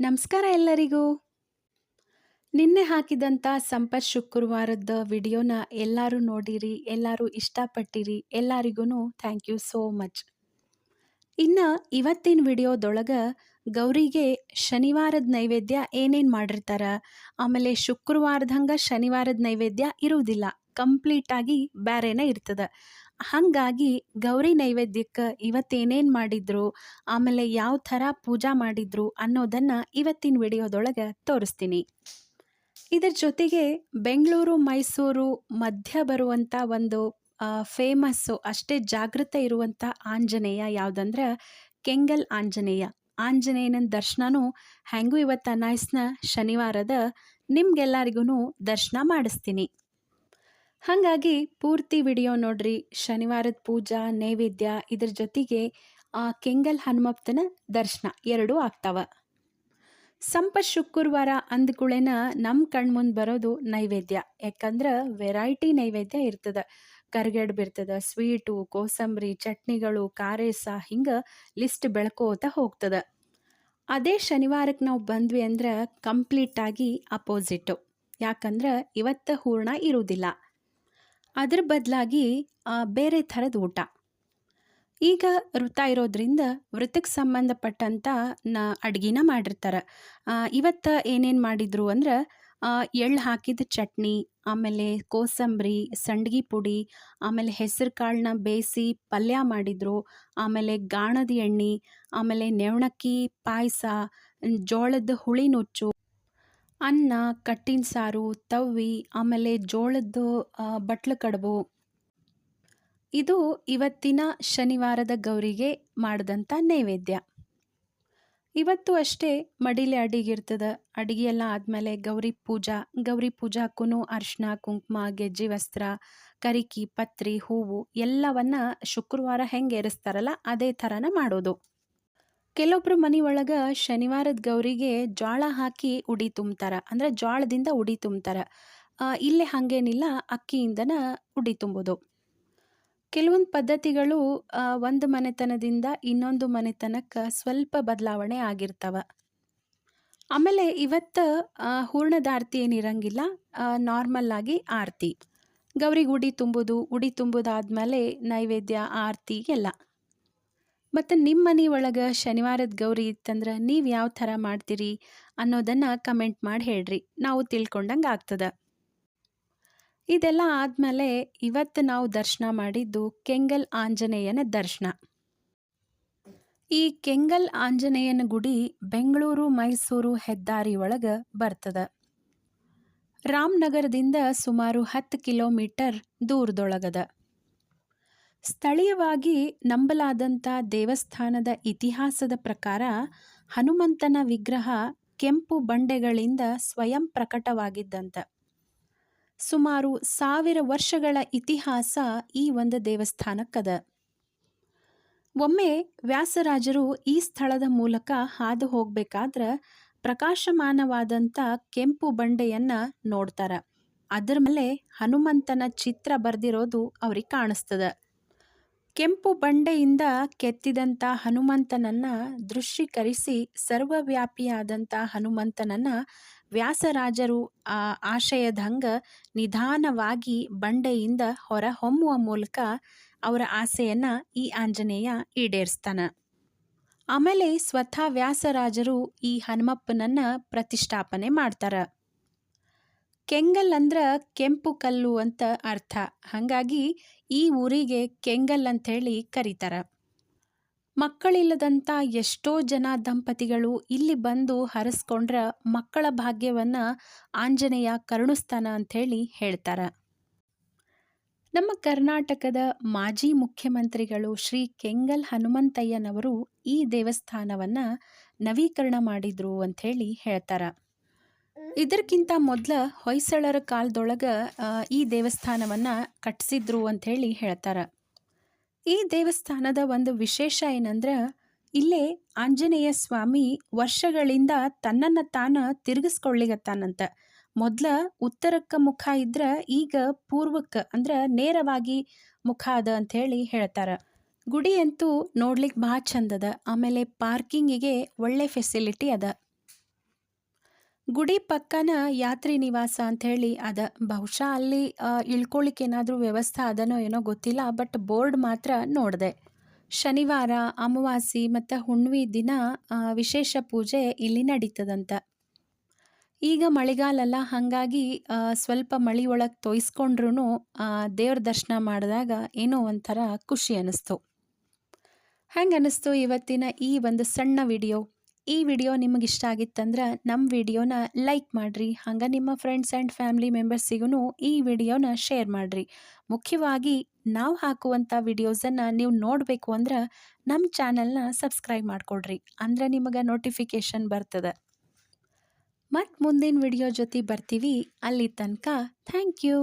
ನಮಸ್ಕಾರ ಎಲ್ಲರಿಗೂ. ನಿನ್ನೆ ಹಾಕಿದಂಥ ಸಂಪತ್ ಶುಕ್ರವಾರದ ವಿಡಿಯೋನ ಎಲ್ಲರೂ ನೋಡಿರಿ, ಎಲ್ಲರೂ ಇಷ್ಟಪಟ್ಟಿರಿ. ಎಲ್ಲರಿಗೂ ಥ್ಯಾಂಕ್ ಯು ಸೋ ಮಚ್. ಇನ್ನು ಇವತ್ತಿನ ವಿಡಿಯೋದೊಳಗೆ ಗೌರಿಗೆ ಶನಿವಾರದ ನೈವೇದ್ಯ ಏನೇನು ಮಾಡಿರ್ತಾರೆ, ಆಮೇಲೆ ಶುಕ್ರವಾರದಂಗೆ ಶನಿವಾರದ ನೈವೇದ್ಯ ಇರುವುದಿಲ್ಲ, ಕಂಪ್ಲೀಟಾಗಿ ಬೇರೆನೇ ಇರ್ತದೆ. ಹಾಗಾಗಿ ಗೌರಿ ನೈವೇದ್ಯಕ್ಕೆ ಇವತ್ತೇನೇನು ಮಾಡಿದ್ರು, ಆಮೇಲೆ ಯಾವ ಥರ ಪೂಜಾ ಮಾಡಿದ್ರು ಅನ್ನೋದನ್ನು ಇವತ್ತಿನ ವಿಡಿಯೋದೊಳಗೆ ತೋರಿಸ್ತೀನಿ. ಇದರ ಜೊತೆಗೆ ಬೆಂಗಳೂರು ಮೈಸೂರು ಮಧ್ಯ ಬರುವಂಥ ಒಂದು ಫೇಮಸ್ಸು, ಅಷ್ಟೇ ಜಾಗೃತ ಇರುವಂಥ ಆಂಜನೇಯ ಯಾವುದಂದ್ರೆ ಕೆಂಗಲ್ ಆಂಜನೇಯ. ಆಂಜನೇಯನ ದರ್ಶನನೂ ಹೆಂಗೂ ಇವತ್ತು ಅನಾಯಿಸ್ನ ಶನಿವಾರದ ನಿಮ್ಗೆಲ್ಲರಿಗೂ ದರ್ಶನ ಮಾಡಿಸ್ತೀನಿ. ಹಾಗಾಗಿ ಪೂರ್ತಿ ವಿಡಿಯೋ ನೋಡ್ರಿ. ಶನಿವಾರದ ಪೂಜಾ ನೈವೇದ್ಯ ಇದ್ರ ಜೊತೆಗೆ ಕೆಂಗಲ್ ಹನುಮಪ್ಪನ ದರ್ಶನ ಎರಡೂ ಆಗ್ತಾವ. ಸಂಪತ್ ಶುಕ್ರವಾರ ಅಂದ್ಕೂಳೆನ ನಮ್ಮ ಕಣ್ಮುಂದೆ ಬರೋದು ನೈವೇದ್ಯ. ಯಾಕಂದ್ರೆ ವೆರೈಟಿ ನೈವೇದ್ಯ ಇರ್ತದೆ. ಕರ್ಗಡ್ಬು ಇರ್ತದೆ, ಸ್ವೀಟು, ಕೋಸಂಬರಿ, ಚಟ್ನಿಗಳು, ಕಾರೇಸ, ಹಿಂಗೆ ಲಿಸ್ಟ್ ಬೆಳ್ಕೋತ ಹೋಗ್ತದೆ. ಅದೇ ಶನಿವಾರಕ್ಕೆ ನಾವು ಬಂದ್ವಿ ಅಂದ್ರೆ ಕಂಪ್ಲೀಟಾಗಿ ಅಪೋಸಿಟ್ಟು. ಯಾಕಂದ್ರೆ ಇವತ್ತು ಹೂರ್ಣ ಇರುವುದಿಲ್ಲ, ಅದ್ರ ಬದಲಾಗಿ ಬೇರೆ ಥರದ ಊಟ. ಈಗ ವೃತ ಇರೋದ್ರಿಂದ ವೃತಕ್ಕೆ ಸಂಬಂಧಪಟ್ಟಂಥ ಅಡ್ಗೆನ ಮಾಡಿರ್ತಾರೆ. ಇವತ್ತು ಏನೇನು ಮಾಡಿದ್ರು ಅಂದ್ರೆ ಎಳ್ಳು ಹಾಕಿದ ಚಟ್ನಿ, ಆಮೇಲೆ ಕೋಸಂಬರಿ, ಸಂಡ್ಗಿ ಪುಡಿ, ಆಮೇಲೆ ಹೆಸರು ಕಾಳನ್ನ ಬೇಯಿಸಿ ಪಲ್ಯ ಮಾಡಿದ್ರು, ಆಮೇಲೆ ಗಾಣದ ಎಣ್ಣೆ, ಆಮೇಲೆ ನೆವಣಕ್ಕಿ ಪಾಯಸ, ಜೋಳದ ಹುಳಿ ನುಚ್ಚು, ಅನ್ನ, ಕಟ್ಟಿನ ಸಾರು, ತವ್ವಿ, ಆಮೇಲೆ ಜೋಳದ್ದು ಬಟ್ಲು ಕಡುಬು. ಇದು ಇವತ್ತಿನ ಶನಿವಾರದ ಗೌರಿಗೆ ಮಾಡಿದಂಥ ನೈವೇದ್ಯ. ಇವತ್ತು ಅಷ್ಟೇ ಮಡಿಲೆ ಅಡಿಗಿರ್ತದೆ. ಅಡಿಗೆ ಎಲ್ಲ ಆದಮೇಲೆ ಗೌರಿ ಪೂಜಾಕ್ಕೂ ಅರಿಶಿನ, ಕುಂಕುಮ, ಗೆಜ್ಜೆ ವಸ್ತ್ರ, ಕರಿಕಿ, ಪತ್ರಿ, ಹೂವು ಎಲ್ಲವನ್ನ ಶುಕ್ರವಾರ ಹೆಂಗೆ ಏರಿಸ್ತಾರಲ್ಲ ಅದೇ ಥರನ ಮಾಡೋದು. ಕೆಲವೊಬ್ರು ಮನೆ ಒಳಗೆ ಶನಿವಾರದ ಗೌರಿಗೆ ಜೋಳ ಹಾಕಿ ಉಡಿ ತುಂಬ್ತಾರೆ, ಅಂದರೆ ಜೋಳದಿಂದ ಉಡಿ ತುಂಬ್ತಾರೆ. ಇಲ್ಲೇ ಹಾಗೇನಿಲ್ಲ, ಅಕ್ಕಿಯಿಂದನ ಉಡಿ ತುಂಬೋದು. ಕೆಲವೊಂದು ಪದ್ಧತಿಗಳು ಒಂದು ಮನೆತನದಿಂದ ಇನ್ನೊಂದು ಮನೆತನಕ್ಕೆ ಸ್ವಲ್ಪ ಬದಲಾವಣೆ ಆಗಿರ್ತವೆ. ಆಮೇಲೆ ಇವತ್ತು ಹೂರ್ಣದ ಆರತಿ ಏನಿರಂಗಿಲ್ಲ, ನಾರ್ಮಲ್ ಆಗಿ ಆರತಿ. ಗೌರಿಗೆ ಉಡಿ ತುಂಬೋದಾದ್ಮೇಲೆ ನೈವೇದ್ಯ, ಆರತಿ ಎಲ್ಲ. ಮತ್ತು ನಿಮ್ಮ ಮನೆ ಒಳಗೆ ಶನಿವಾರದ ಗೌರಿ ಇತ್ತಂದ್ರೆ ನೀವು ಯಾವ ಥರ ಮಾಡ್ತೀರಿ ಅನ್ನೋದನ್ನು ಕಮೆಂಟ್ ಮಾಡಿ ಹೇಳ್ರಿ, ನಾವು ತಿಳ್ಕೊಂಡಂಗೆ ಆಗ್ತದೆ. ಇದೆಲ್ಲ ಆದಮೇಲೆ ಇವತ್ತು ನಾವು ದರ್ಶನ ಮಾಡಿದ್ದು ಕೆಂಗಲ್ ಆಂಜನೇಯನ ದರ್ಶನ. ಈ ಕೆಂಗಲ್ ಆಂಜನೇಯನ ಗುಡಿ ಬೆಂಗಳೂರು ಮೈಸೂರು ಹೆದ್ದಾರಿ ಒಳಗೆ ಬರ್ತದೆ. ರಾಮನಗರದಿಂದ ಸುಮಾರು 10 ಕಿಲೋಮೀಟರ್ ದೂರದೊಳಗದ. ಸ್ಥಳೀಯವಾಗಿ ನಂಬಲಾದಂಥ ದೇವಸ್ಥಾನದ ಇತಿಹಾಸದ ಪ್ರಕಾರ ಹನುಮಂತನ ವಿಗ್ರಹ ಕೆಂಪು ಬಂಡೆಗಳಿಂದ ಸ್ವಯಂ ಪ್ರಕಟವಾಗಿದ್ದಂತ. ಸುಮಾರು 1000 ವರ್ಷಗಳ ಇತಿಹಾಸ ಈ ಒಂದು ದೇವಸ್ಥಾನಕ್ಕದ. ಒಮ್ಮೆ ವ್ಯಾಸರಾಜರು ಈ ಸ್ಥಳದ ಮೂಲಕ ಹಾದು ಹೋಗ್ಬೇಕಾದ್ರೆ ಪ್ರಕಾಶಮಾನವಾದಂಥ ಕೆಂಪು ಬಂಡೆಯನ್ನು ನೋಡ್ತಾರೆ. ಅದರ ಮೇಲೆ ಹನುಮಂತನ ಚಿತ್ರ ಬರೆದಿರೋದು ಅವ್ರಿಗೆ ಕಾಣಿಸ್ತದೆ. ಕೆಂಪು ಬಂಡೆಯಿಂದ ಕೆತ್ತಿದಂಥ ಹನುಮಂತನನ್ನು ದೃಶ್ಯೀಕರಿಸಿ ಸರ್ವವ್ಯಾಪಿಯಾದಂಥ ಹನುಮಂತನನ್ನು ವ್ಯಾಸರಾಜರು ಆಶಯದಂಗ ನಿಧಾನವಾಗಿ ಬಂಡೆಯಿಂದ ಹೊರ ಹೊಮ್ಮುವ ಮೂಲಕ ಅವರ ಆಸೆಯನ್ನು ಈ ಆಂಜನೇಯ ಈಡೇರಿಸ್ತಾನೆ. ಆಮೇಲೆ ಸ್ವತಃ ವ್ಯಾಸರಾಜರು ಈ ಹನುಮಪ್ಪನನ್ನು ಪ್ರತಿಷ್ಠಾಪನೆ ಮಾಡ್ತಾರೆ. ಕೆಂಗಲ್ ಅಂದ್ರೆ ಕೆಂಪು ಕಲ್ಲು ಅಂತ ಅರ್ಥ. ಹಾಗಾಗಿ ಈ ಊರಿಗೆ ಕೆಂಗಲ್ ಅಂಥೇಳಿ ಕರೀತಾರೆ. ಮಕ್ಕಳಿಲ್ಲದಂಥ ಎಷ್ಟೋ ಜನ ದಂಪತಿಗಳು ಇಲ್ಲಿ ಬಂದು ಹರಸ್ಕೊಂಡ್ರೆ ಮಕ್ಕಳ ಭಾಗ್ಯವನ್ನು ಆಂಜನೇಯ ಕರುಣಿಸ್ತಾನ ಅಂಥೇಳಿ ಹೇಳ್ತಾರೆ. ನಮ್ಮ ಕರ್ನಾಟಕದ ಮಾಜಿ ಮುಖ್ಯಮಂತ್ರಿಗಳು ಶ್ರೀ ಕೆಂಗಲ್ ಹನುಮಂತಯ್ಯನವರು ಈ ದೇವಸ್ಥಾನವನ್ನು ನವೀಕರಣ ಮಾಡಿದ್ರು ಅಂಥೇಳಿ ಹೇಳ್ತಾರೆ. ಇದಕ್ಕಿಂತ ಮೊದಲ ಹೊಯ್ಸಳರ ಕಾಲದೊಳಗೆ ಈ ದೇವಸ್ಥಾನವನ್ನು ಕಟ್ಟಿಸಿದ್ರು ಅಂಥೇಳಿ ಹೇಳ್ತಾರೆ. ಈ ದೇವಸ್ಥಾನದ ಒಂದು ವಿಶೇಷ ಏನಂದ್ರೆ ಇಲ್ಲೇ ಆಂಜನೇಯ ಸ್ವಾಮಿ ವರ್ಷಗಳಿಂದ ತನ್ನನ್ನು ತಾನು ತಿರುಗಿಸ್ಕೊಳ್ಳಿಗತ್ತಾನಂತ. ಮೊದಲ ಉತ್ತರಕ್ಕೆ ಮುಖ ಇದ್ರೆ ಈಗ ಪೂರ್ವಕ್ಕೆ ಅಂದ್ರೆ ನೇರವಾಗಿ ಮುಖ ಅದ ಅಂಥೇಳಿ ಹೇಳ್ತಾರೆ. ಗುಡಿ ಅಂತೂ ನೋಡ್ಲಿಕ್ಕೆ ಭಾಳ ಚಂದದ. ಆಮೇಲೆ ಪಾರ್ಕಿಂಗಿಗೆ ಒಳ್ಳೆ ಫೆಸಿಲಿಟಿ ಅದ. ಗುಡಿ ಪಕ್ಕನ ಯಾತ್ರಿ ನಿವಾಸ ಅಂಥೇಳಿ ಅದ. ಬಹುಶಃ ಅಲ್ಲಿ ಇಳ್ಕೊಳಿಕ್ಕೆ ಏನಾದರೂ ವ್ಯವಸ್ಥೆ ಅದನೋ ಏನೋ ಗೊತ್ತಿಲ್ಲ. ಬಟ್ ಬೋರ್ಡ್ ಮಾತ್ರ ನೋಡಿದೆ. ಶನಿವಾರ, ಅಮಾವಾಸ್ಯೆ ಮತ್ತು ಹುಣ್ಣಿಮೆ ದಿನ ವಿಶೇಷ ಪೂಜೆ ಇಲ್ಲಿ ನಡೀತದಂತ. ಈಗ ಮಳೆಗಾಲಲ್ಲ, ಹಾಗಾಗಿ ಸ್ವಲ್ಪ ಮಳೆ ಒಳಗೆ ತೊಯ್ಸ್ಕೊಂಡ್ರೂ ದೇವ್ರ ದರ್ಶನ ಮಾಡಿದಾಗ ಏನೋ ಒಂಥರ ಖುಷಿ ಅನ್ನಿಸ್ತು. ಹೆಂಗೆ ಅನ್ನಿಸ್ತು ಇವತ್ತಿನ ಈ ಒಂದು ಸಣ್ಣ ವಿಡಿಯೋ? ಈ ವಿಡಿಯೋ ನಿಮಗೆ ಇಷ್ಟ ಆಗಿತ್ತಂದ್ರೆ ನಮ್ಮ ವಿಡಿಯೋನ ಲೈಕ್ ಮಾಡಿರಿ. ಹಂಗೆ ನಿಮ್ಮ ಫ್ರೆಂಡ್ಸ್ ಆ್ಯಂಡ್ ಫ್ಯಾಮಿಲಿ ಮೆಂಬರ್ಸಿಗೂ ಈ ವಿಡಿಯೋನ ಶೇರ್ ಮಾಡಿರಿ. ಮುಖ್ಯವಾಗಿ ನಾವು ಹಾಕುವಂಥ ವಿಡಿಯೋಸನ್ನು ನೀವು ನೋಡಬೇಕು ಅಂದ್ರೆ ನಮ್ಮ ಚಾನಲ್ನ ಸಬ್ಸ್ಕ್ರೈಬ್ ಮಾಡಿಕೊಡ್ರಿ. ಅಂದ್ರೆ ನಿಮಗೆ ನೋಟಿಫಿಕೇಷನ್ ಬರ್ತದೆ. ಮತ್ತು ಮುಂದಿನ ವಿಡಿಯೋ ಜೊತೆ ಬರ್ತೀವಿ. ಅಲ್ಲಿ ತನಕ ಥ್ಯಾಂಕ್ ಯು.